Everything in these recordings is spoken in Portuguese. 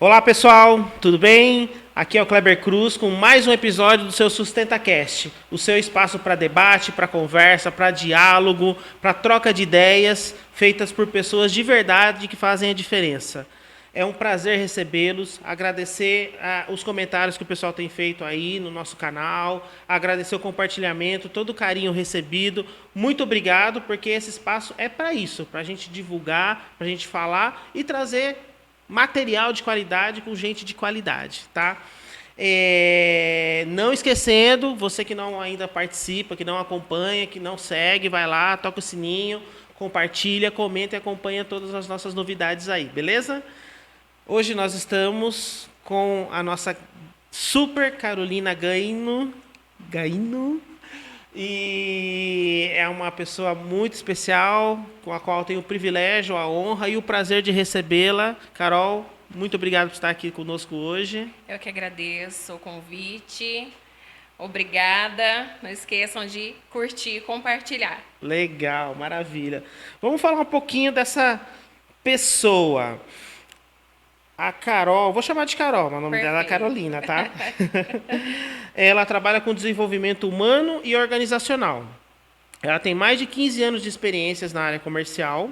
Olá pessoal, tudo bem? Aqui é o Kleber Cruz com mais um episódio do seu SustentaCast, o seu espaço para debate, para conversa, para diálogo, para troca de ideias feitas por pessoas de verdade que fazem a diferença. É um prazer recebê-los, agradecer os comentários que o pessoal tem feito aí no nosso canal, agradecer o compartilhamento, todo o carinho recebido. Muito obrigado, porque esse espaço é para isso, para a gente divulgar, para a gente falar e trazer material de qualidade com gente de qualidade, tá? Não esquecendo, você que não ainda participa, que não acompanha, que não segue, vai lá, toca o sininho, compartilha, comenta e acompanha todas as nossas novidades aí, beleza? Hoje nós estamos com a nossa super Carolina Gaino, e é uma pessoa muito especial, com a qual eu tenho o privilégio, a honra e o prazer de recebê-la. Carol, muito obrigado por estar aqui conosco hoje. Eu que agradeço o convite. Obrigada. Não esqueçam de curtir e compartilhar. Legal, maravilha. Vamos falar um pouquinho dessa pessoa. A Carol, vou chamar de Carol, mas o nome dela é Carolina, tá? Ela trabalha com desenvolvimento humano e organizacional. Ela tem mais de 15 anos de experiências na área comercial.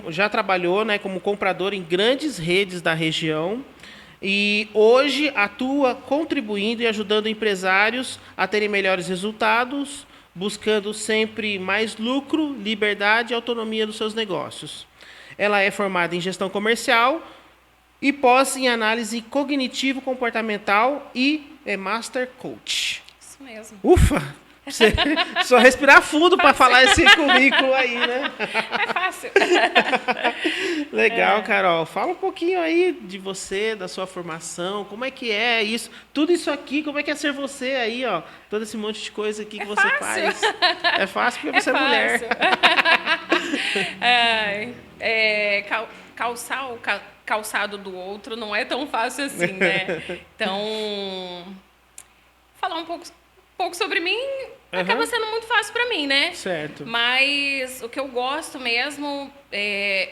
Já trabalhou, né, como comprador em grandes redes da região. E hoje atua contribuindo e ajudando empresários a terem melhores resultados, buscando sempre mais lucro, liberdade e autonomia dos seus negócios. Ela é formada em gestão comercial e pós em análise cognitivo-comportamental e é Master Coach. Isso mesmo. Ufa! Você só respirar fundo para falar esse currículo aí, né? É fácil. Legal, Carol. Fala um pouquinho aí de você, da sua formação, como é que é isso, tudo isso aqui, como é que é ser você aí, ó, todo esse monte de coisa aqui que você fácil. faz. É fácil porque você é mulher. Calçar o calçado do outro não é tão fácil assim, né? Então, falar um pouco sobre mim acaba sendo muito fácil para mim, né? Certo. Mas o que eu gosto mesmo é,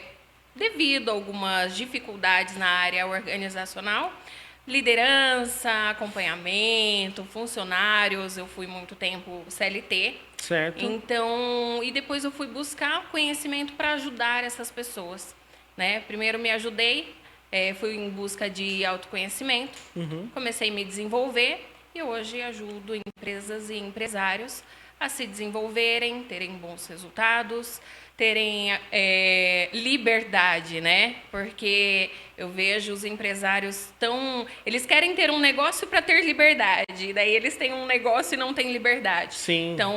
devido a algumas dificuldades na área organizacional, liderança, acompanhamento, funcionários, eu fui muito tempo CLT. Certo. Então, e depois eu fui buscar conhecimento para ajudar essas pessoas, né? Primeiro me ajudei, fui em busca de autoconhecimento, comecei a me desenvolver e hoje ajudo empresas e empresários a se desenvolverem, terem bons resultados, terem liberdade, né? Porque eu vejo os empresários eles querem ter um negócio para ter liberdade, daí eles têm um negócio e não têm liberdade. Sim. Então,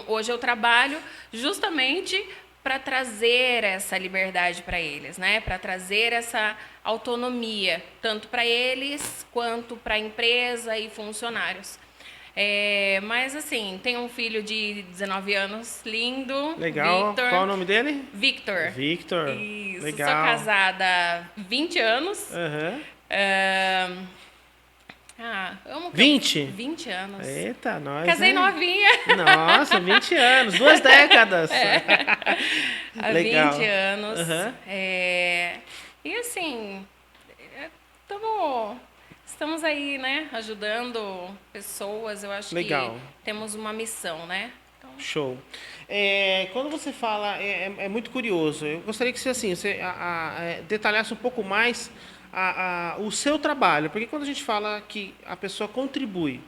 hoje eu trabalho justamente para trazer essa liberdade para eles, né? Para trazer essa autonomia, tanto para eles quanto para a empresa e funcionários. Mas assim, tenho um filho de 19 anos, lindo. Legal. Victor. Qual o nome dele? Victor. Victor. Isso. Legal. Sou casada há 20 anos. Amo 20? 20 anos. Eita, nós. Casei novinha. Nossa, 20 anos, 2 décadas. Há Legal. 20 anos. E assim, estamos aí, né, ajudando pessoas. Eu acho Legal. que temos uma missão, né? Então, Show. Quando você fala, é muito curioso. Eu gostaria que você detalhasse um pouco mais o seu trabalho. Porque quando a gente fala que a pessoa contribui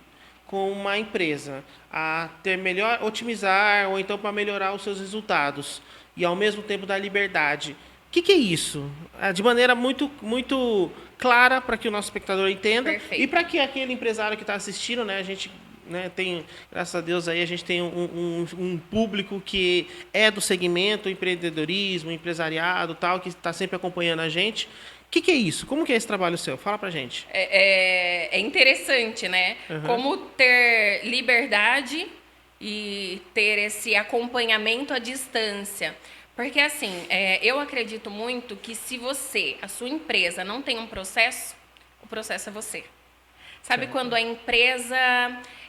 com uma empresa a ter melhor, otimizar ou então para melhorar os seus resultados e ao mesmo tempo dar liberdade, o que é isso? De maneira muito, muito clara para que o nosso espectador entenda. Perfeito. E para que aquele empresário que está assistindo, né, a gente, né, tem, graças a Deus aí a gente tem um público que é do segmento empreendedorismo, empresariado, tal, que está sempre acompanhando a gente. O que é isso? Como que é esse trabalho seu? Fala pra gente. É interessante, né? Como ter liberdade e ter esse acompanhamento à distância. Porque, assim, eu acredito muito que se a sua empresa não tem um processo, o processo é você. Sabe Certo. quando a empresa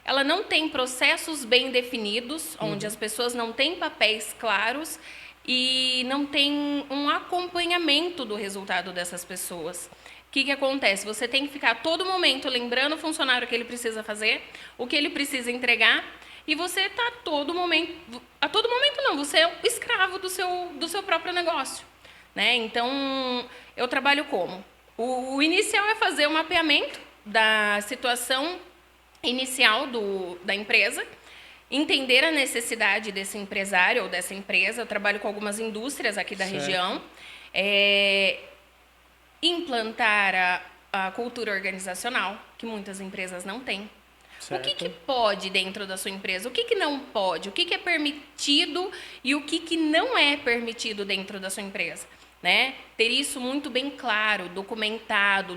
ela não tem processos bem definidos, onde as pessoas não têm papéis claros e não tem um acompanhamento do resultado dessas pessoas. que acontece? Você tem que ficar a todo momento lembrando o funcionário o que ele precisa fazer, o que ele precisa entregar, e você está a todo momento não, você é o escravo do seu próprio negócio, né? Então, eu trabalho como? O inicial é fazer o mapeamento da situação inicial da empresa, entender a necessidade desse empresário ou dessa empresa. Eu trabalho com algumas indústrias aqui da região. Implantar a cultura organizacional, que muitas empresas não têm. Certo. O que pode dentro da sua empresa? O que não pode? O que é permitido e o que não é permitido dentro da sua empresa? Né? Ter isso muito bem claro, documentado,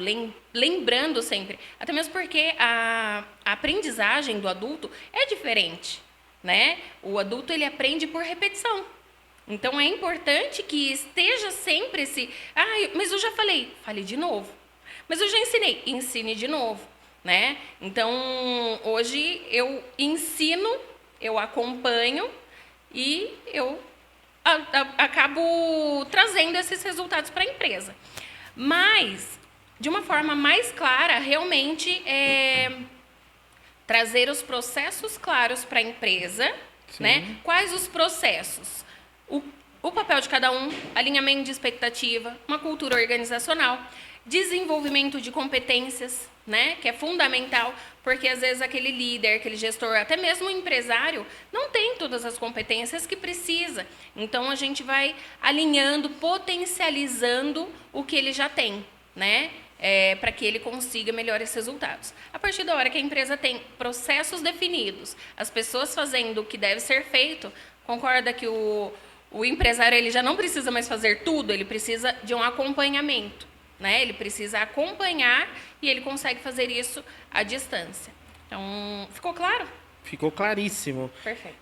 lembrando sempre. Até mesmo porque a aprendizagem do adulto é diferente. Né? O adulto ele aprende por repetição. Então, é importante que esteja sempre esse... mas eu já falei. Fale de novo. Mas eu já ensinei. Ensine de novo. Né? Então, hoje eu ensino, eu acompanho e eu acabo trazendo esses resultados para a empresa. Mas, de uma forma mais clara, realmente, trazer os processos claros para a empresa. Né? Quais os processos? O papel de cada um, alinhamento de expectativa, uma cultura organizacional, desenvolvimento de competências, né, que é fundamental, porque às vezes aquele líder, aquele gestor, até mesmo o empresário, não tem todas as competências que precisa. Então, a gente vai alinhando, potencializando o que ele já tem, né, para que ele consiga melhores resultados. A partir da hora que a empresa tem processos definidos, as pessoas fazendo o que deve ser feito, concorda que o empresário ele já não precisa mais fazer tudo, ele precisa de um acompanhamento. Né? Ele precisa acompanhar e ele consegue fazer isso à distância. Então, ficou claro? Ficou claríssimo. Perfeito.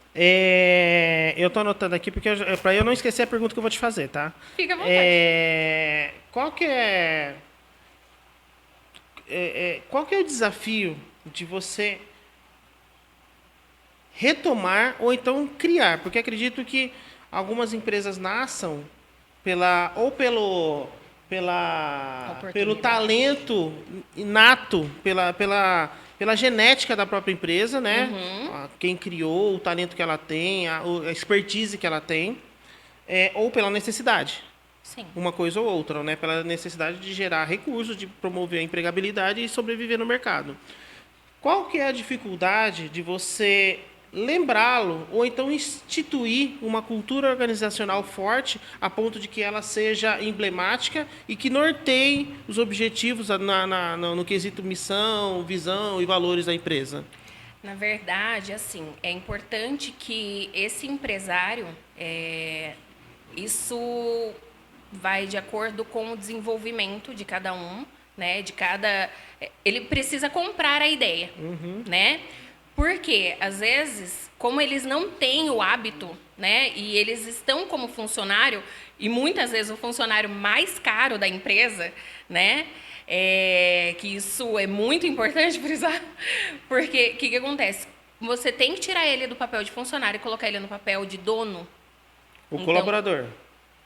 Eu estou anotando aqui para eu não esquecer a pergunta que eu vou te fazer, tá? Fica à vontade. Qual que é o desafio de você retomar ou então criar? Porque acredito que algumas empresas nasçam pelo talento inato, pela genética da própria empresa, né? Quem criou, o talento que ela tem, a expertise que ela tem, ou pela necessidade. Sim. Uma coisa ou outra, né? Pela necessidade de gerar recursos, de promover a empregabilidade e sobreviver no mercado. Qual que é a dificuldade de você lembrá-lo ou então instituir uma cultura organizacional forte a ponto de que ela seja emblemática e que norteie os objetivos no quesito missão, visão e valores da empresa? Na verdade, assim, é importante que esse empresário, isso vai de acordo com o desenvolvimento de cada um, né? Ele precisa comprar a ideia, né? Porque, às vezes, como eles não têm o hábito, né, e eles estão como funcionário, e muitas vezes o funcionário mais caro da empresa, né, que isso é muito importante frisar, porque o que acontece? Você tem que tirar ele do papel de funcionário e colocar ele no papel de dono. O colaborador.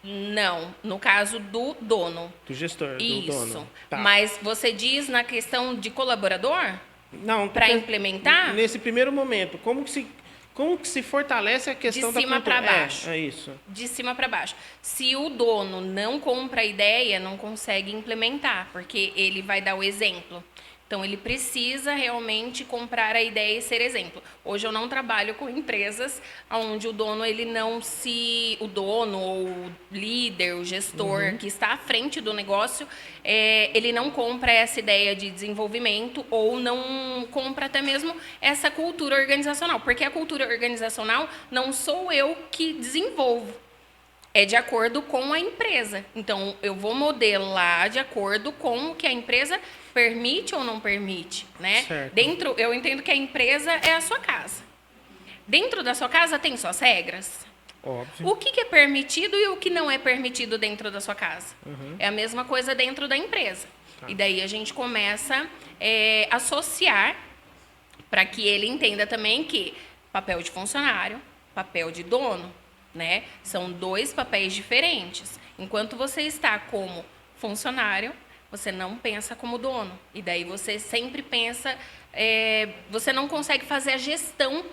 Não, no caso do dono. Do gestor, isso. Do dono. Tá. Mas você diz na questão de colaborador? Não, para implementar? Nesse primeiro momento, como que se fortalece a questão da cultura? De cima para baixo. É isso. De cima para baixo. Se o dono não compra a ideia, não consegue implementar, porque ele vai dar o exemplo. Então, ele precisa realmente comprar a ideia e ser exemplo. Hoje, eu não trabalho com empresas onde o dono, o dono ou o líder, o gestor que está à frente do negócio, ele não compra essa ideia de desenvolvimento ou não compra até mesmo essa cultura organizacional. Porque a cultura organizacional não sou eu que desenvolvo. É de acordo com a empresa. Então, eu vou modelar de acordo com o que a empresa permite ou não permite, né? Eu entendo que a empresa é a sua casa. Dentro da sua casa tem suas regras. Óbvio. O que é permitido e o que não é permitido dentro da sua casa. É a mesma coisa dentro da empresa. Tá. E daí a gente começa a associar para que ele entenda também que papel de funcionário, papel de dono, né? São dois papéis diferentes. Enquanto você está como funcionário, você não pensa como dono. E daí você sempre pensa, você não consegue fazer a gestão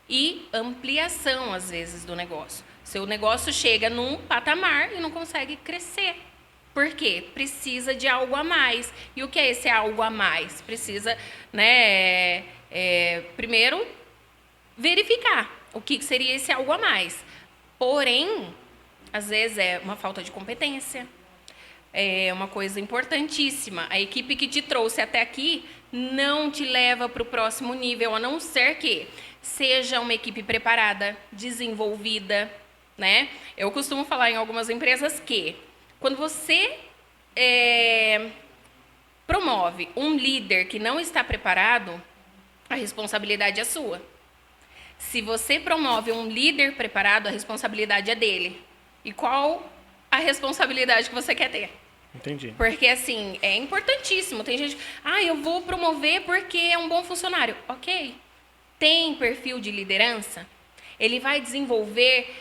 e ampliação, às vezes, do negócio. Seu negócio chega num patamar e não consegue crescer. Por quê? Precisa de algo a mais. E o que é esse algo a mais? Precisa, né, primeiro, verificar o que seria esse algo a mais. Porém, às vezes é uma falta de competência. É uma coisa importantíssima. A equipe que te trouxe até aqui não te leva para o próximo nível, a não ser que seja uma equipe preparada, desenvolvida, né? Eu costumo falar em algumas empresas que quando você promove um líder que não está preparado, a responsabilidade é sua. Se você promove um líder preparado, a responsabilidade é dele. E qual a responsabilidade que você quer ter? Entendi. Porque, assim, é importantíssimo. Tem gente, eu vou promover porque é um bom funcionário. Ok. Tem perfil de liderança? Ele vai desenvolver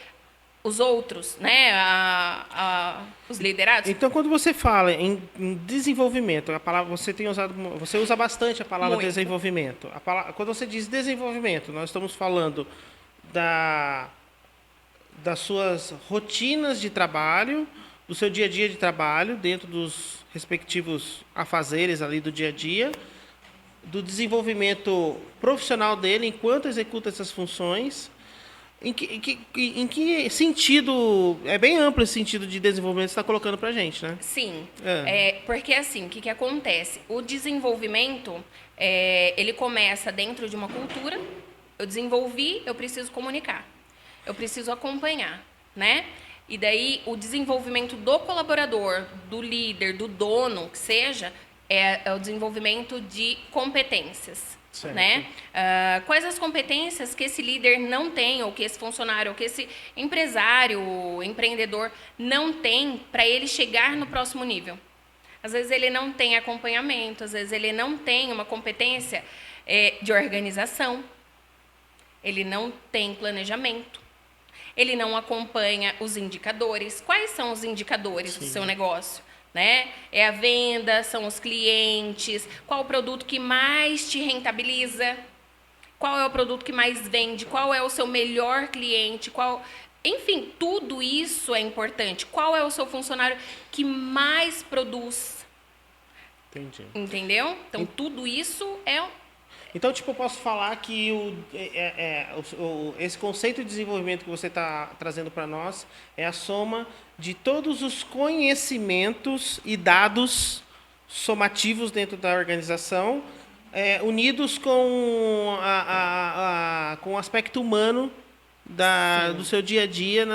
os outros, né? Os liderados? Então, quando você fala em desenvolvimento, a palavra você usa bastante a palavra Muito. desenvolvimento. Quando você diz desenvolvimento, nós estamos falando das suas rotinas de trabalho, do seu dia a dia de trabalho, dentro dos respectivos afazeres ali do dia a dia, do desenvolvimento profissional dele enquanto executa essas funções. Em que sentido, é bem amplo esse sentido de desenvolvimento que você está colocando para a gente, né? Sim, porque assim, o que acontece? O desenvolvimento, ele começa dentro de uma cultura. Eu desenvolvi, eu preciso comunicar, eu preciso acompanhar, né? E daí o desenvolvimento do colaborador, do líder, do dono, que seja, é o desenvolvimento de competências. Certo. Né? Quais as competências que esse líder não tem, ou que esse funcionário, ou que esse empresário, empreendedor não tem para ele chegar no próximo nível? Às vezes ele não tem acompanhamento, às vezes ele não tem uma competência de organização, ele não tem planejamento, ele não acompanha os indicadores. Quais são os indicadores do seu negócio? Né? É a venda, são os clientes, qual o produto que mais te rentabiliza, qual é o produto que mais vende, qual é o seu melhor cliente, enfim, tudo isso é importante. Qual é o seu funcionário que mais produz? Entendi. Entendeu? Então, tudo isso é... Então, tipo, eu posso falar que esse conceito de desenvolvimento que você está trazendo para nós é a soma de todos os conhecimentos e dados somativos dentro da organização, unidos com com o aspecto humano do seu dia a dia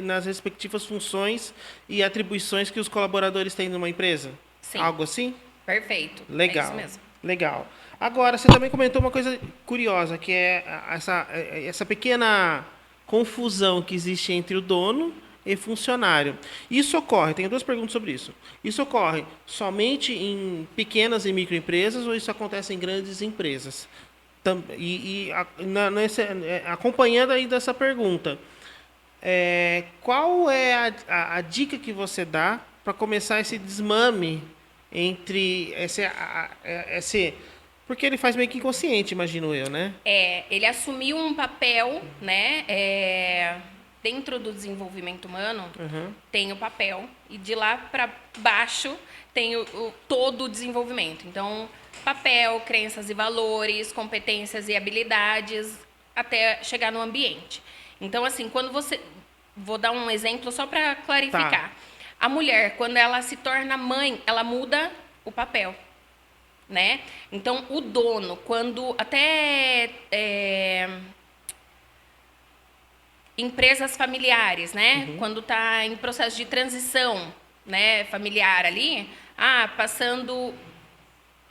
nas respectivas funções e atribuições que os colaboradores têm numa empresa. Sim. Algo assim? Perfeito. Legal. É isso mesmo. Legal. Agora, você também comentou uma coisa curiosa, que é essa pequena confusão que existe entre o dono e funcionário. Isso ocorre, tenho duas perguntas sobre isso. Isso ocorre somente em pequenas e microempresas ou isso acontece em grandes empresas? Acompanhando aí dessa pergunta, qual é a dica que você dá para começar esse desmame entre esse... Porque ele faz meio que inconsciente, imagino eu, né? Ele assumiu um papel, né? Dentro do desenvolvimento humano, tem o papel. E de lá para baixo tem todo o desenvolvimento. Então, papel, crenças e valores, competências e habilidades, até chegar no ambiente. Então, assim, quando você... Vou dar um exemplo só para clarificar. Tá. A mulher, quando ela se torna mãe, ela muda o papel. Né? Então, o dono, quando até empresas familiares, né? Quando está em processo de transição, né, familiar ali, passando,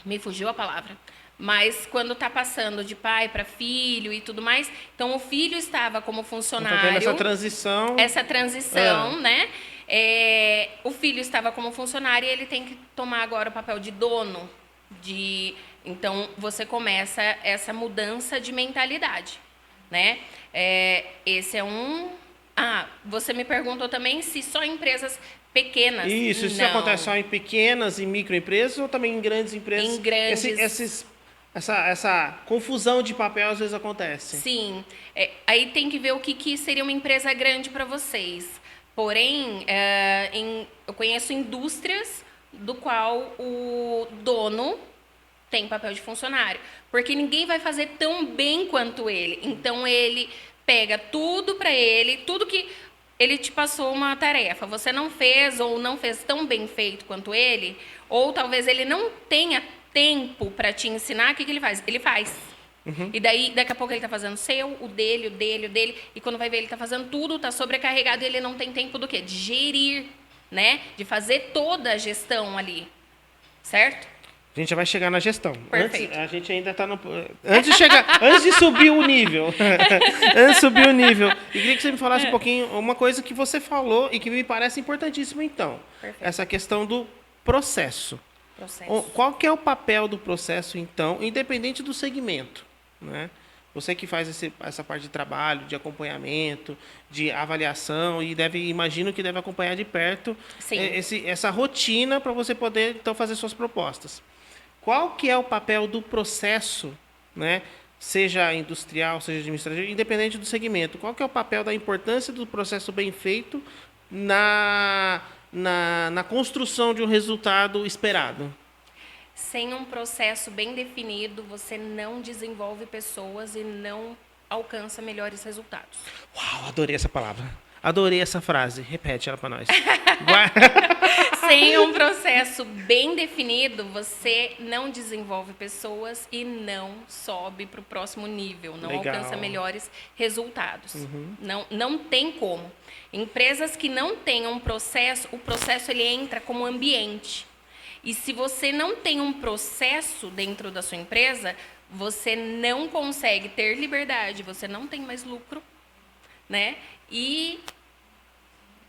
me fugiu a palavra, mas quando está passando de pai para filho e tudo mais, então o filho estava como funcionário. Então, essa transição. Né? O filho estava como funcionário e ele tem que tomar agora o papel de dono. Então, você começa essa mudança de mentalidade, né? Esse é um... você me perguntou também se só empresas pequenas. Isso Não. acontece só em pequenas e microempresas ou também em grandes empresas? Em grandes. Essa confusão de papel às vezes acontece. Sim. Aí tem que ver o que seria uma empresa grande para vocês. Porém, eu conheço indústrias do qual o dono tem papel de funcionário. Porque ninguém vai fazer tão bem quanto ele. Então, ele pega tudo para ele, tudo que ele te passou uma tarefa, você não fez ou não fez tão bem feito quanto ele, ou talvez ele não tenha tempo para te ensinar, o que ele faz? Ele faz. E daí, daqui a pouco ele está fazendo o seu, o dele, e quando vai ver ele está fazendo tudo, está sobrecarregado e ele não tem tempo do quê? De gerir, né? De fazer toda a gestão ali, certo? A gente já vai chegar na gestão. Perfeito. A gente ainda está no... Antes de subir o nível. Antes de subir o nível. E queria que você me falasse um pouquinho, uma coisa que você falou e que me parece importantíssima, então. Perfeito. Essa questão do processo. Qual que é o papel do processo, então, independente do segmento, né? Você que faz essa parte de trabalho, de acompanhamento, de avaliação, e imagino que deve acompanhar de perto essa rotina para você poder, então, fazer suas propostas. Qual que é o papel do processo, né? Seja industrial, seja administrativo, independente do segmento? Qual que é o papel da importância do processo bem feito na construção de um resultado esperado? Sem um processo bem definido, você não desenvolve pessoas e não alcança melhores resultados. Uau, adorei essa palavra. Adorei essa frase. Repete ela para nós. Sem um processo bem definido, você não desenvolve pessoas e não sobe para o próximo nível, não alcança melhores resultados. Não tem como. Empresas que não têm um processo, o processo ele entra como ambiente. E se você não tem um processo dentro da sua empresa, você não consegue ter liberdade, você não tem mais lucro, né? E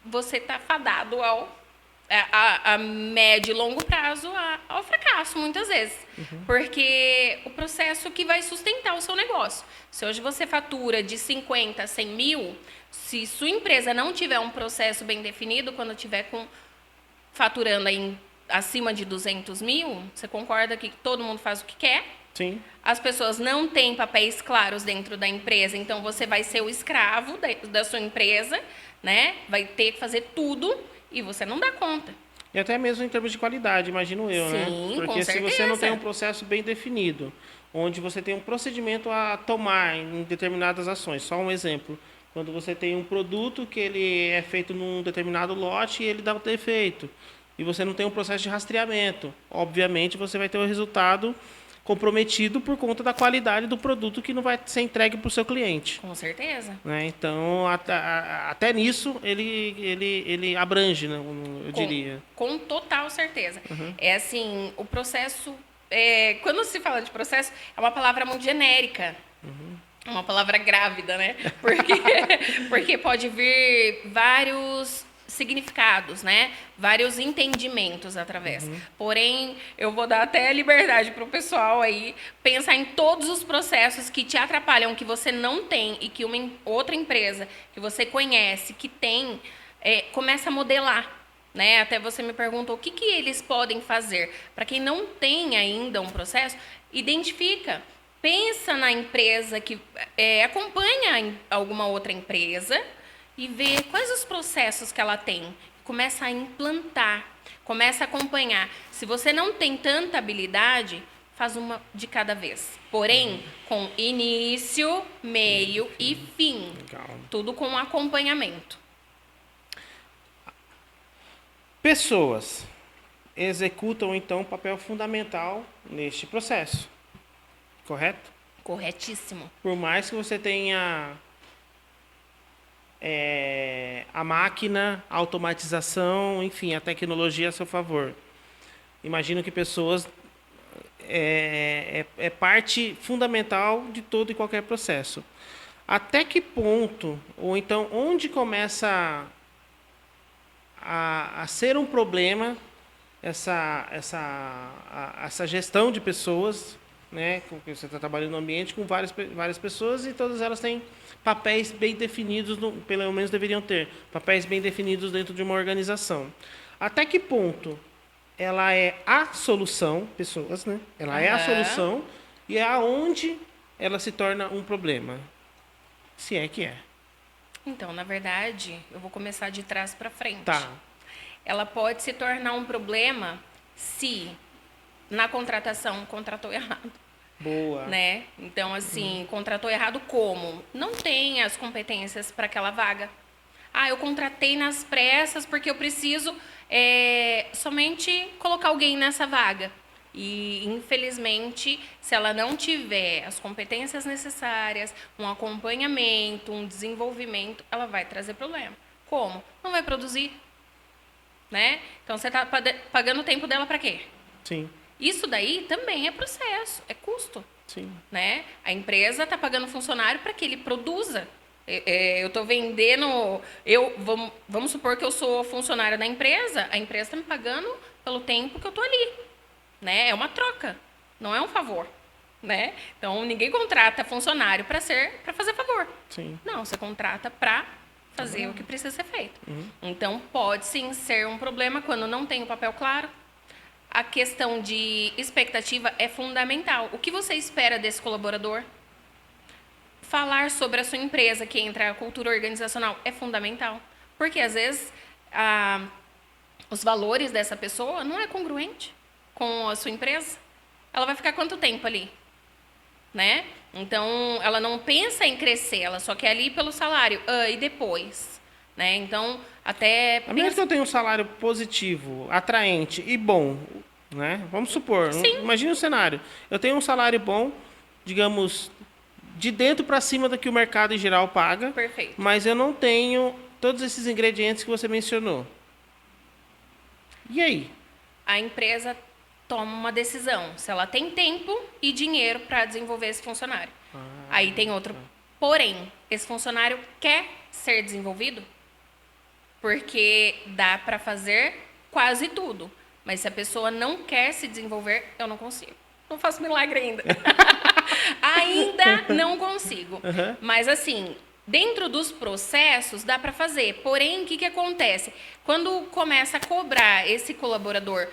você está fadado a médio e longo prazo ao fracasso, muitas vezes. Porque o processo que vai sustentar o seu negócio. Se hoje você fatura de 50 a 100 mil, se sua empresa não tiver um processo bem definido, quando estiver faturando aí acima de 200 mil, você concorda que todo mundo faz o que quer? Sim. As pessoas não têm papéis claros dentro da empresa, então você vai ser o escravo da sua empresa, né? Vai ter que fazer tudo e você não dá conta. E até mesmo em termos de qualidade, imagino eu, né? Sim, porque com se você não certeza. tem um processo bem definido, onde você tem um procedimento a tomar em determinadas ações. Só um exemplo. Quando você tem um produto que ele é feito num determinado lote e ele dá defeito, e você não tem um processo de rastreamento, obviamente você vai ter um resultado comprometido por conta da qualidade do produto que não vai ser entregue para o seu cliente. Com certeza. Né? Então, até nisso, ele abrange, né? Eu diria. Com total certeza. É assim, o processo... quando se fala de processo, é uma palavra muito genérica. É uma palavra grávida, né? Porque pode vir vários significados, né? Vários entendimentos através. Porém, eu vou dar até liberdade para o pessoal aí pensar em todos os processos que te atrapalham, que você não tem e que uma outra empresa que você conhece, que tem, começa a modelar. Né? Até você me perguntou o que eles podem fazer. Para quem não tem ainda um processo, identifica. Pensa na empresa que acompanha alguma outra empresa e vê quais os processos que ela tem. Começa a implantar, começa a acompanhar. Se você não tem tanta habilidade, faz uma de cada vez. Porém, com início, meio e fim. Legal. Tudo com acompanhamento. Pessoas executam, então, um papel fundamental neste processo. Correto? Corretíssimo. Por mais que você tenha a máquina, a automatização, enfim, a tecnologia a seu favor. Imagino que pessoas é parte fundamental de todo e qualquer processo. Até que ponto, ou então onde começa a ser um problema essa gestão de pessoas, né? Porque você está trabalhando no ambiente com várias pessoas e todas elas têm papéis bem definidos, pelo menos deveriam ter papéis bem definidos dentro de uma organização. Até que ponto ela é a solução, pessoas, né? Ela é a solução e é aonde ela se torna um problema. Se é que é. Então, na verdade, eu vou começar de trás para frente. Tá. Ela pode se tornar um problema se na contratação contratou errado. Boa. Né? Então, assim, contratou errado como? Não tem as competências para aquela vaga. Ah, eu contratei nas pressas porque eu preciso somente colocar alguém nessa vaga. E, infelizmente, se ela não tiver as competências necessárias, um acompanhamento, um desenvolvimento, ela vai trazer problema. Como? Não vai produzir. Né? Então, você está pagando o tempo dela para quê? Sim. Isso daí também é processo, é custo. Sim. Né? A empresa está pagando funcionário para que ele produza. Eu estou vendendo. Vamos supor que eu sou funcionária da empresa, a empresa está me pagando pelo tempo que eu estou ali. Né? É uma troca, não é um favor. Né? Então, ninguém contrata funcionário para fazer favor. Sim. Não, você contrata para fazer o que precisa ser feito. Então, pode sim ser um problema quando não tem o papel claro. A questão de expectativa é fundamental. O que você espera desse colaborador? Falar sobre a sua empresa, que entra a cultura organizacional, é fundamental. Porque, às vezes, os valores dessa pessoa não é congruente com a sua empresa. Ela vai ficar quanto tempo ali? Né? Então, ela não pensa em crescer, ela só quer ali pelo salário. E depois? Né? Então, até... A menos que eu tenha um salário positivo, atraente e bom, né? Vamos supor, imagine um cenário. Eu tenho um salário bom, digamos, de dentro para cima do que o mercado em geral paga. Perfeito. Mas eu não tenho todos esses ingredientes que você mencionou. E aí? A empresa toma uma decisão, se ela tem tempo e dinheiro para desenvolver esse funcionário. Aí tem outro. Porém, esse funcionário quer ser desenvolvido? Porque dá para fazer quase tudo. Mas se a pessoa não quer se desenvolver, eu não consigo. Não faço milagre ainda. Ainda não consigo. Mas, assim, dentro dos processos, dá para fazer. Porém, o que acontece? Quando começa a cobrar esse colaborador...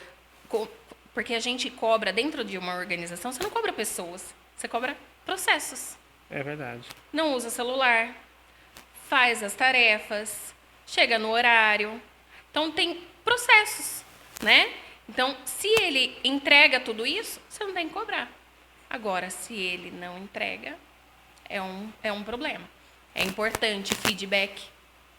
Porque a gente cobra, dentro de uma organização, você não cobra pessoas. Você cobra processos. É verdade. Não usa celular. Faz as tarefas. Chega no horário. Então, tem processos, né? Então, se ele entrega tudo isso, você não tem que cobrar. Agora, se ele não entrega, é um problema. É importante feedback,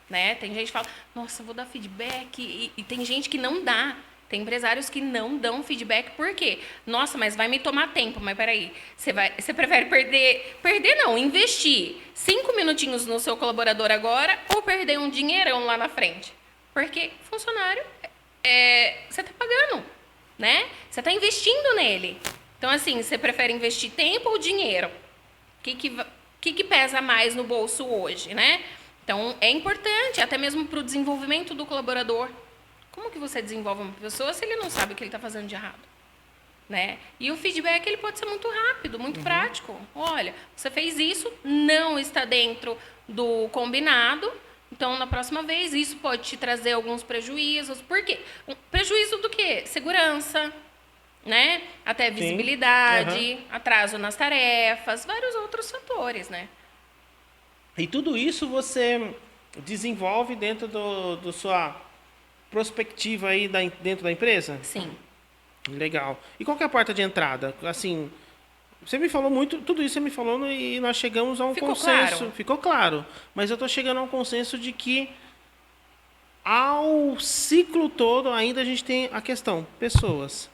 né? Tem gente que fala, nossa, vou dar feedback. E tem gente que não dá. Tem empresários que não dão feedback. Por quê? Nossa, mas vai me tomar tempo. Mas peraí, você prefere perder não, investir 5 minutinhos no seu colaborador agora ou perder um dinheirão lá na frente? Porque funcionário, você está pagando, né? Você está investindo nele. Então, assim, você prefere investir tempo ou dinheiro? O que pesa mais no bolso hoje, né? Então, é importante, até mesmo para o desenvolvimento do colaborador. Como que você desenvolve uma pessoa se ele não sabe o que ele está fazendo de errado? Né? E o feedback ele pode ser muito rápido, muito prático. Olha, você fez isso, não está dentro do combinado, então, na próxima vez, isso pode te trazer alguns prejuízos. Por quê? Prejuízo do quê? Segurança, né? Até visibilidade, atraso nas tarefas, vários outros fatores, né? E tudo isso você desenvolve dentro do sua prospectiva aí dentro da empresa? Sim. Legal. E qual que é a porta de entrada? Assim, você me falou muito, tudo isso você me falou e nós chegamos a um consenso. Claro. Ficou claro. Mas eu estou chegando a um consenso de que ao ciclo todo ainda a gente tem a questão pessoas.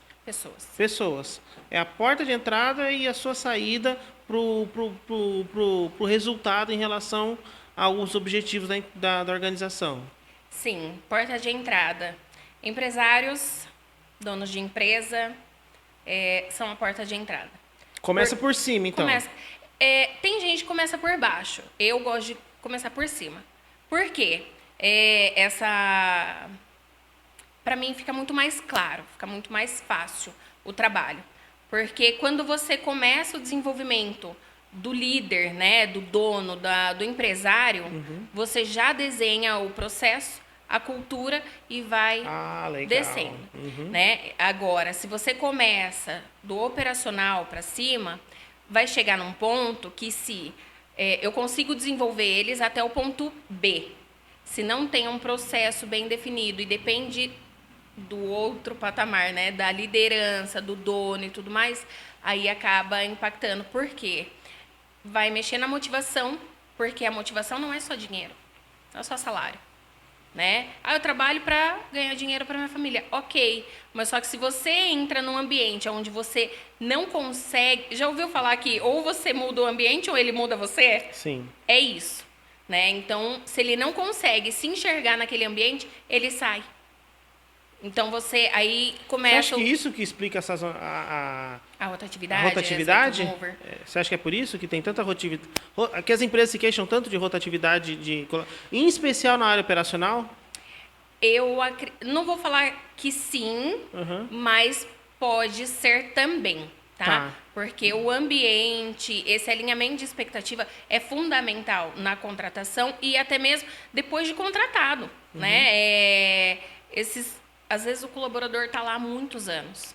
Pessoas. É a porta de entrada e a sua saída pro resultado em relação aos objetivos da organização. Sim, porta de entrada. Empresários, donos de empresa, são a porta de entrada. Começa por cima, então. Tem gente que começa por baixo. Eu gosto de começar por cima. Por quê? Para mim fica muito mais claro, fica muito mais fácil o trabalho. Porque quando você começa o desenvolvimento do líder, né, do dono, do empresário, você já desenha o processo, a cultura e vai legal. descendo. Né? Agora, se você começa do operacional para cima, vai chegar num ponto que se eu consigo desenvolver eles até o ponto B. Se não tem um processo bem definido e depende do outro patamar, né, da liderança, do dono e tudo mais, aí acaba impactando. Por quê? Vai mexer na motivação, porque a motivação não é só dinheiro, não é só salário. Né? Eu trabalho para ganhar dinheiro para minha família. Ok, mas só que se você entra num ambiente onde você não consegue... Já ouviu falar que ou você muda o ambiente ou ele muda você? Sim. É isso. Né? Então, se ele não consegue se enxergar naquele ambiente, ele sai. Então, você aí começa... Você acha que isso que explica a rotatividade? A rotatividade? Turnover. Você acha que é por isso que tem tanta rotatividade? Que as empresas se queixam tanto de rotatividade, em especial na área operacional? Eu não vou falar que sim, mas pode ser também, tá? Porque o ambiente, esse alinhamento de expectativa é fundamental na contratação e até mesmo depois de contratado, né? Às vezes o colaborador está lá há muitos anos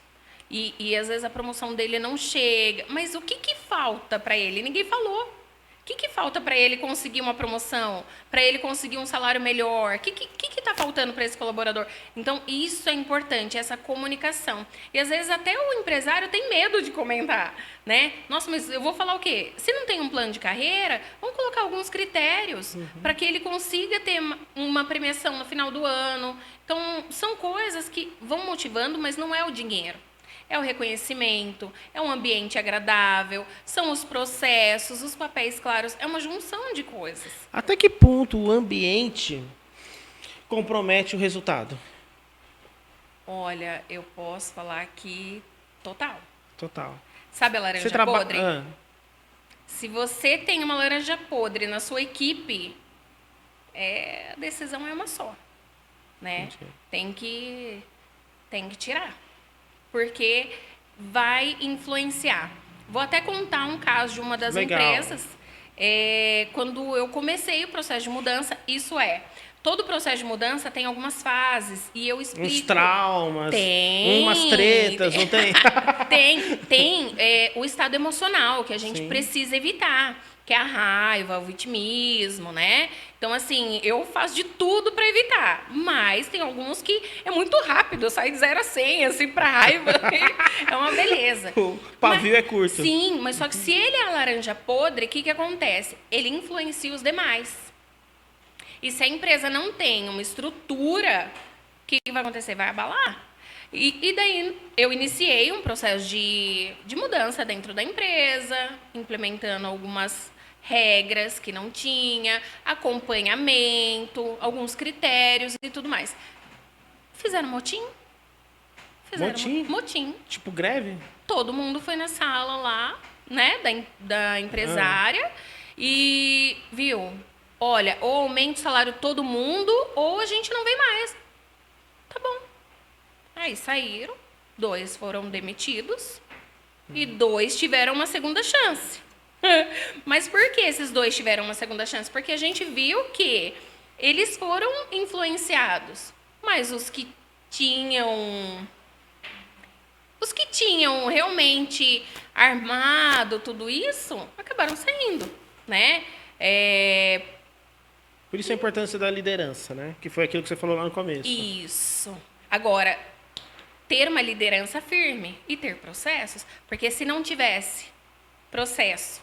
e às vezes a promoção dele não chega. Mas o que falta para ele? Ninguém falou. O que falta para ele conseguir uma promoção? Para ele conseguir um salário melhor? O que está faltando para esse colaborador? Então, isso é importante, essa comunicação. E, às vezes, até o empresário tem medo de comentar, né? Nossa, mas eu vou falar o quê? Se não tem um plano de carreira, vamos colocar alguns critérios para que ele consiga ter uma premiação no final do ano. Então, são coisas que vão motivando, mas não é o dinheiro. É o reconhecimento, é um ambiente agradável, são os processos, os papéis claros, é uma junção de coisas. Até que ponto o ambiente compromete o resultado? Olha, eu posso falar que total. Total. Sabe a laranja podre? Se você tem uma laranja podre na sua equipe, a decisão é uma só, né? Tem que tirar. Porque vai influenciar. Vou até contar um caso de uma das empresas. Quando eu comecei o processo de mudança, todo processo de mudança tem algumas fases e eu explico... Uns traumas, umas tretas, não tem? Tem o estado emocional que a gente precisa evitar, que é a raiva, o vitimismo, né? Então, assim, eu faço de tudo para evitar, mas tem alguns que é muito rápido, eu saio de 0 a 100, assim, para raiva, é uma beleza. O pavio é curto. Sim, mas só que se ele é a laranja podre, o que acontece? Ele influencia os demais. E se a empresa não tem uma estrutura, o que vai acontecer? Vai abalar. E daí eu iniciei um processo de mudança dentro da empresa, implementando algumas regras que não tinha, acompanhamento, alguns critérios e tudo mais. Fizeram motim? Motim. Tipo greve? Todo mundo foi na sala lá, né, da empresária e viu, olha, ou aumenta o salário todo mundo ou a gente não vem mais. Tá bom. Aí saíram, 2 foram demitidos e 2 tiveram uma segunda chance. Mas por que esses 2 tiveram uma segunda chance? Porque a gente viu que eles foram influenciados, mas os que tinham realmente armado tudo isso, acabaram saindo, né? Por isso a importância da liderança, né? Que foi aquilo que você falou lá no começo. Isso. Agora, ter uma liderança firme e ter processos, porque se não tivesse processo,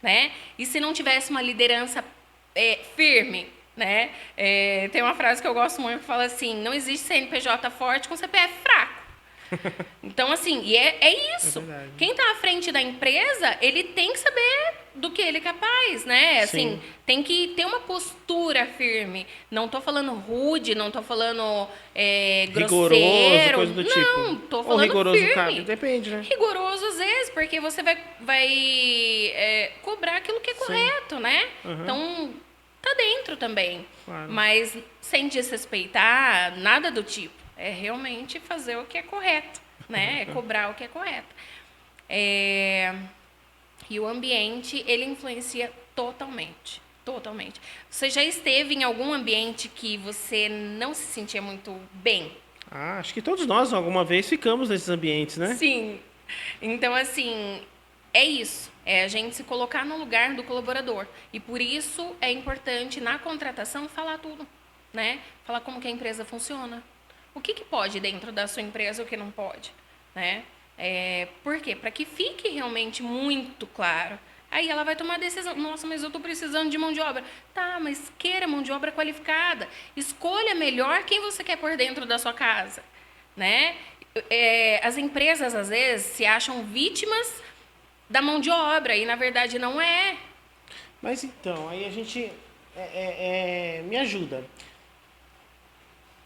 né? E se não tivesse uma liderança firme, né? Tem uma frase que eu gosto muito que fala assim: não existe CNPJ forte com CPF fraco. Então, assim, e é isso. Quem está à frente da empresa, ele tem que saber do que ele é capaz, né? Assim, tem que ter uma postura firme. Não estou falando rude, não estou falando grosseiro. Coisa do tipo. Não, estou falando rigoroso, firme. cara, depende, né? Rigoroso às vezes, porque você vai cobrar aquilo que é correto, né? Então, tá dentro também. Claro. Mas sem desrespeitar, nada do tipo. É realmente fazer o que é correto, né? É cobrar o que é correto. E o ambiente, ele influencia totalmente. Totalmente. Você já esteve em algum ambiente que você não se sentia muito bem? Ah, acho que todos nós, alguma vez, ficamos nesses ambientes, né? Sim. Então, assim, é isso. É a gente se colocar no lugar do colaborador. E por isso é importante, na contratação, falar tudo, né? Falar como que a empresa funciona. O que, que pode dentro da sua empresa e o que não pode, né? Por quê? Para que fique realmente muito claro. Aí ela vai tomar a decisão. Nossa, mas eu estou precisando de mão de obra. Tá, mas queira mão de obra qualificada. Escolha melhor quem você quer por dentro da sua casa, né? As empresas, às vezes, se acham vítimas da mão de obra e, na verdade, não é. Mas então, aí a gente me ajuda.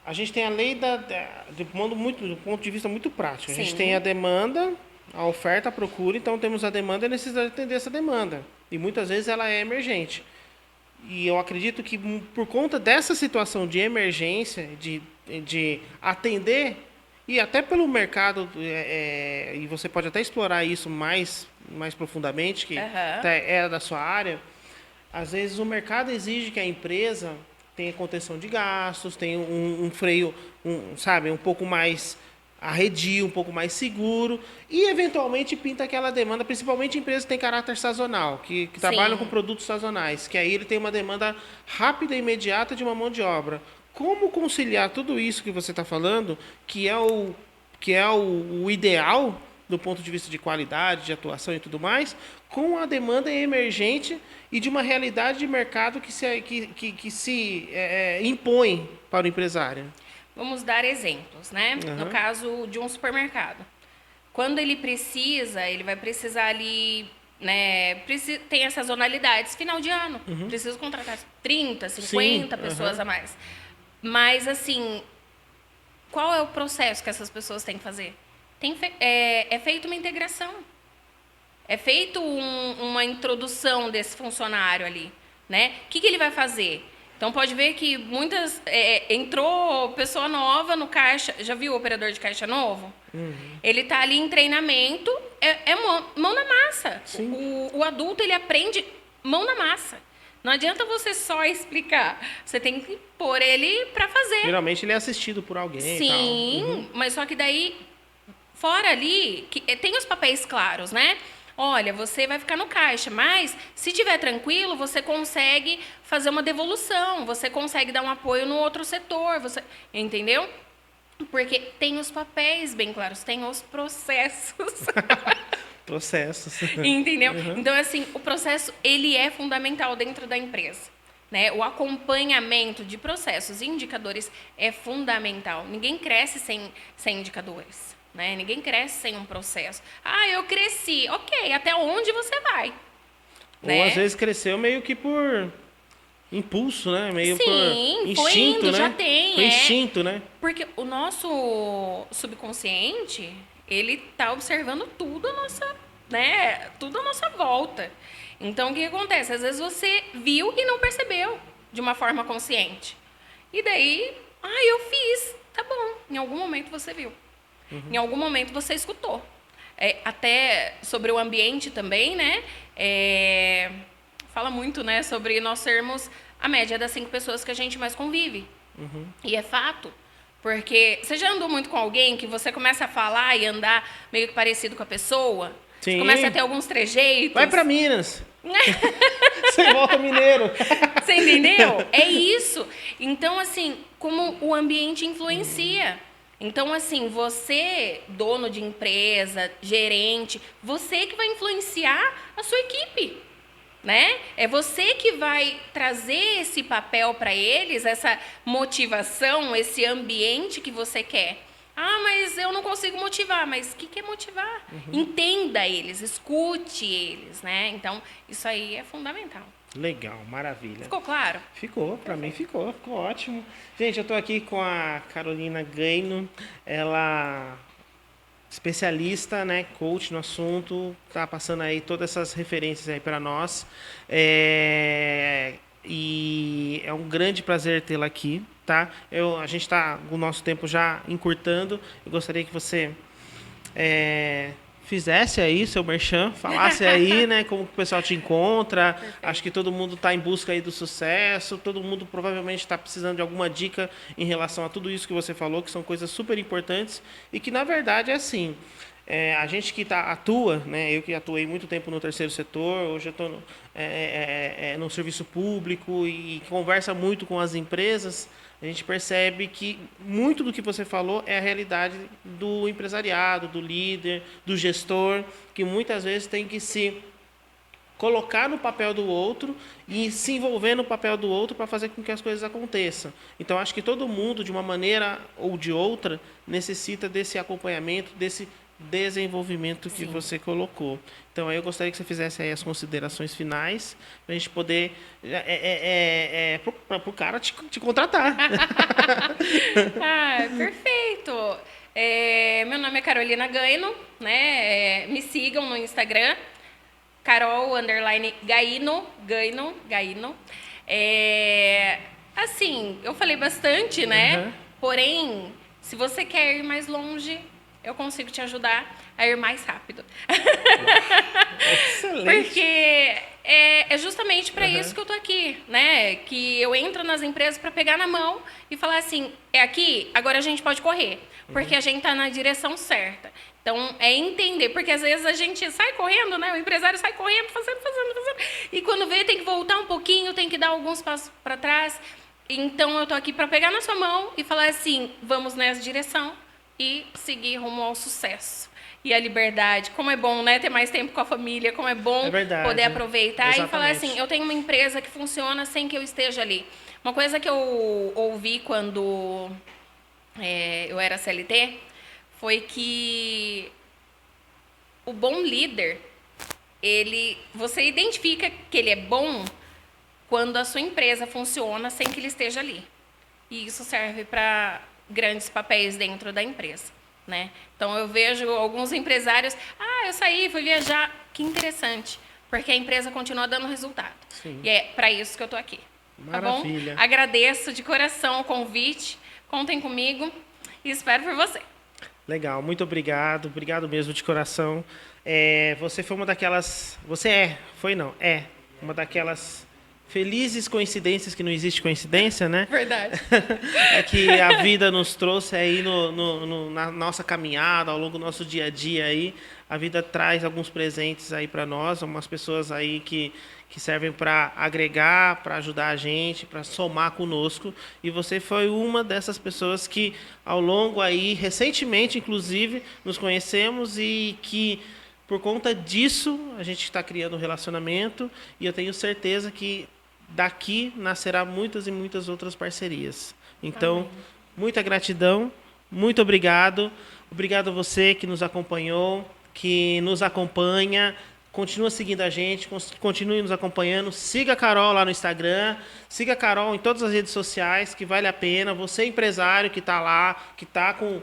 A gente tem a lei do ponto de vista muito prático. A gente Sim. tem a demanda, a oferta, a procura, então temos a demanda e a necessidade de atender essa demanda. E muitas vezes ela é emergente. E eu acredito que por conta dessa situação de emergência, de atender, e até pelo mercado, e você pode até explorar isso mais profundamente, que Aham. até é da sua área, às vezes o mercado exige que a empresa tenha contenção de gastos, tenha um freio, sabe, um pouco mais arredio, um pouco mais seguro, e eventualmente pinta aquela demanda, principalmente empresas que têm caráter sazonal, que trabalham com Sim. produtos sazonais, que aí ele tem uma demanda rápida e imediata de uma mão de obra. Como conciliar tudo isso que você está falando, que é o ideal do ponto de vista de qualidade, de atuação e tudo mais, com a demanda emergente e de uma realidade de mercado que se impõe para o empresário. Vamos dar exemplos, né? No Aham. caso de um supermercado. Quando ele precisa, ele vai precisar ali, né? Tem essas sazonalidades. Final de ano, precisa contratar 30, Sim, 50 pessoas aham. a mais. Mas, assim, qual é o processo que essas pessoas têm que fazer? É feita uma integração. É feito uma introdução desse funcionário ali, né? O que, que ele vai fazer? Então pode ver que entrou pessoa nova no caixa. Já viu o operador de caixa novo? Ele está ali em treinamento, mão na massa. Sim. O adulto ele aprende mão na massa. Não adianta você só explicar. Você tem que pôr ele para fazer. Geralmente ele é assistido por alguém e tal. Uhum. Sim, mas só que daí fora ali, tem os papéis claros, né? Olha, você vai ficar no caixa, mas se tiver tranquilo, você consegue fazer uma devolução, você consegue dar um apoio no outro setor, entendeu? Porque tem os papéis bem claros, tem os processos, Processos. entendeu? Uhum. Então, assim, o processo, ele é fundamental dentro da empresa. Né? O acompanhamento de processos e indicadores é fundamental. Ninguém cresce sem indicadores. Né? Ninguém cresce sem um processo. Ah, eu cresci. Ok, até onde você vai? Ou às Né? vezes cresceu meio que por impulso, né? Meio por Sim, foi instinto, indo, já né? Foi tem. instinto, né? Porque o nosso subconsciente, ele tá observando tudo tudo à nossa volta. Então, o que acontece? Às vezes você viu e não percebeu de uma forma consciente. E daí, eu fiz. Tá bom, em algum momento você viu. Em algum momento você escutou. Até sobre o ambiente também, né? Fala muito, né, sobre nós sermos a média das 5 pessoas que a gente mais convive. E é fato. Porque você já andou muito com alguém que você começa a falar e andar meio que parecido com a pessoa? Você começa a Sim. ter alguns trejeitos. Vai pra Minas. Você volta mineiro. Você entendeu? É isso. Então, assim, como o ambiente influencia. Então, assim, você, dono de empresa, gerente, você que vai influenciar a sua equipe. Né? É você que vai trazer esse papel para eles, essa motivação, esse ambiente que você quer. Ah, mas eu não consigo motivar. Mas o que é motivar? Entenda eles, escute eles, né? Então, isso aí é fundamental. Legal, maravilha. Ficou claro? Ficou, pra mim ficou ótimo. Gente, eu tô aqui com a Carolina Gaino, ela especialista, né, coach no assunto, tá passando aí todas essas referências aí para nós. E é um grande prazer tê-la aqui, tá? A gente está o nosso tempo já encurtando. Eu gostaria que você fizesse aí seu merchan, falasse aí, né, como que o pessoal te encontra. Perfeito. Acho que todo mundo está em busca aí do sucesso, todo mundo provavelmente está precisando de alguma dica em relação a tudo isso que você falou, que são coisas super importantes e que, na verdade, é assim. A gente que atua, né, eu que atuei muito tempo no terceiro setor, hoje eu estou no serviço público e conversa muito com as empresas, a gente percebe que muito do que você falou é a realidade do empresariado, do líder, do gestor, que muitas vezes tem que se colocar no papel do outro e se envolver no papel do outro para fazer com que as coisas aconteçam. Então, acho que todo mundo, de uma maneira ou de outra, necessita desse acompanhamento, desse desenvolvimento que você colocou. Então, aí eu gostaria que você fizesse aí as considerações finais para a gente poder para o cara te contratar. Perfeito. Meu nome é Carolina Gaino, né? Me sigam no Instagram, Carol_Gaino. Assim, eu falei bastante, né? Uhum. Porém, se você quer ir mais longe, eu consigo te ajudar a ir mais rápido. Excelente. Porque é justamente para isso que eu tô aqui, né? Que eu entro nas empresas para pegar na mão e falar assim, é aqui, agora a gente pode correr, porque a gente tá na direção certa. Então, é entender, porque às vezes a gente sai correndo, né? O empresário sai correndo, fazendo. E quando vê, tem que voltar um pouquinho, tem que dar alguns passos para trás. Então, eu tô aqui para pegar na sua mão e falar assim, vamos nessa direção e seguir rumo ao sucesso. E a liberdade, como é bom, né, ter mais tempo com a família, como é bom poder aproveitar. Exatamente. E falar assim, eu tenho uma empresa que funciona sem que eu esteja ali. Uma coisa que eu ouvi quando eu era CLT foi que o bom líder, você identifica que ele é bom quando a sua empresa funciona sem que ele esteja ali. E isso serve para grandes papéis dentro da empresa, né? Então, eu vejo alguns empresários, eu saí, fui viajar, que interessante, porque a empresa continua dando resultado. Sim. E é para isso que eu estou aqui. Maravilha. Tá bom? Agradeço de coração o convite, contem comigo e espero por você. Legal, muito obrigado mesmo de coração. Você foi uma daquelas, uma daquelas felizes coincidências, que não existe coincidência, né? Verdade. É que a vida nos trouxe aí na nossa caminhada, ao longo do nosso dia a dia aí. A vida traz alguns presentes aí para nós, algumas pessoas aí que servem para agregar, para ajudar a gente, para somar conosco. E você foi uma dessas pessoas que, ao longo aí, recentemente, inclusive, nos conhecemos e que, por conta disso, a gente está criando um relacionamento e eu tenho certeza que daqui nascerá muitas e muitas outras parcerias. Então, amém. Muita gratidão, muito obrigado. Obrigado a você que nos acompanhou, que nos acompanha. Continua seguindo a gente, continue nos acompanhando. Siga a Carol lá no Instagram, siga a Carol em todas as redes sociais, que vale a pena. Você, empresário que está lá, que está com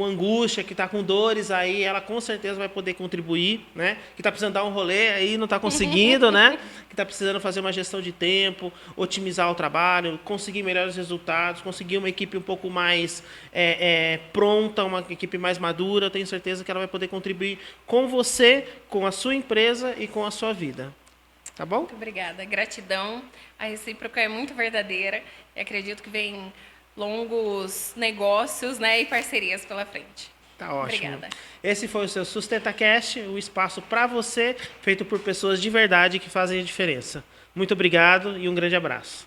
angústia, que está com dores aí, ela com certeza vai poder contribuir, né? Que está precisando dar um rolê aí, não está conseguindo, né? Que está precisando fazer uma gestão de tempo, otimizar o trabalho, conseguir melhores resultados, conseguir uma equipe um pouco mais pronta, uma equipe mais madura. Eu tenho certeza que ela vai poder contribuir com você, com a sua empresa e com a sua vida. Tá bom? Muito obrigada. Gratidão. A recíproca é muito verdadeira e acredito que vem longos negócios, né, e parcerias pela frente. Tá ótimo. Obrigada. Esse foi o seu SustentaCast, o espaço para você, feito por pessoas de verdade que fazem a diferença. Muito obrigado e um grande abraço.